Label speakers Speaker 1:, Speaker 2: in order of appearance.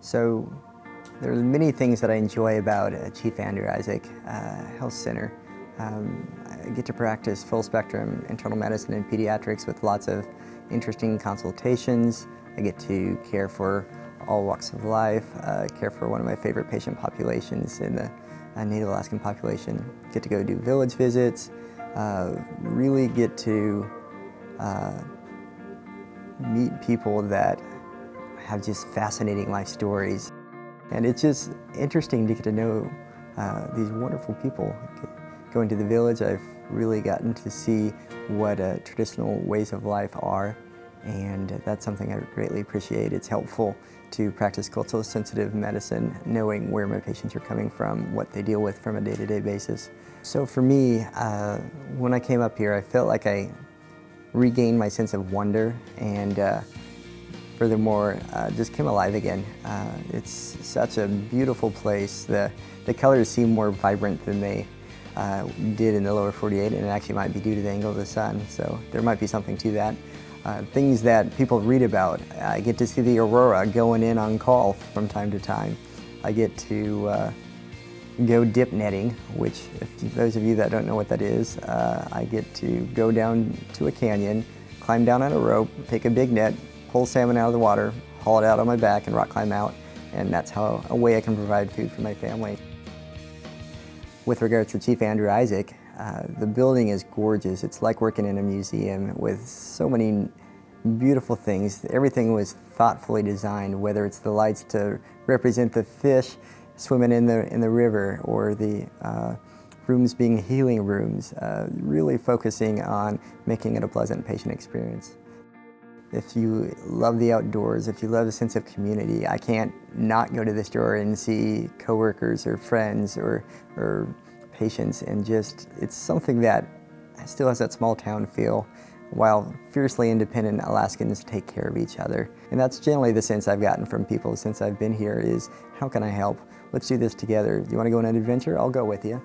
Speaker 1: So there are many things that I enjoy about Chief Andrew Isaac Health Center. I get to practice full spectrum internal medicine and pediatrics with lots of interesting consultations. I get to care for all walks of life, care for one of my favorite patient populations in the Native Alaskan population. Get to go do village visits, really get to meet people that have just fascinating life stories. And it's just interesting to get to know these wonderful people. Going to the village, I've really gotten to see what traditional ways of life are, and that's something I greatly appreciate. It's helpful to practice culturally sensitive medicine, knowing where my patients are coming from, what they deal with from a day-to-day basis. So for me, when I came up here, I felt like I regained my sense of wonder and furthermore, just came alive again. It's such a beautiful place. The colors seem more vibrant than they did in the lower 48, and it actually might be due to the angle of the sun, so there might be something to that. Things that people read about. I get to see the aurora going in on call from time to time. I get to go dip netting, which, if those of you that don't know what that is, I get to go down to a canyon, climb down on a rope, take a big net, pull salmon out of the water, haul it out on my back and rock climb out, and that's how a way I can provide food for my family. With regards to Chief Andrew Isaac, the building is gorgeous. It's like working in a museum with so many beautiful things. Everything was thoughtfully designed, whether it's the lights to represent the fish swimming in the river, or the rooms being healing rooms, really focusing on making it a pleasant patient experience. If you love the outdoors, if you love a sense of community, I can't not go to the store and see coworkers or friends or patients, and just, it's something that still has that small town feel, while fiercely independent Alaskans take care of each other. And that's generally the sense I've gotten from people since I've been here is, how can I help? Let's do this together. You want to go on an adventure? I'll go with you.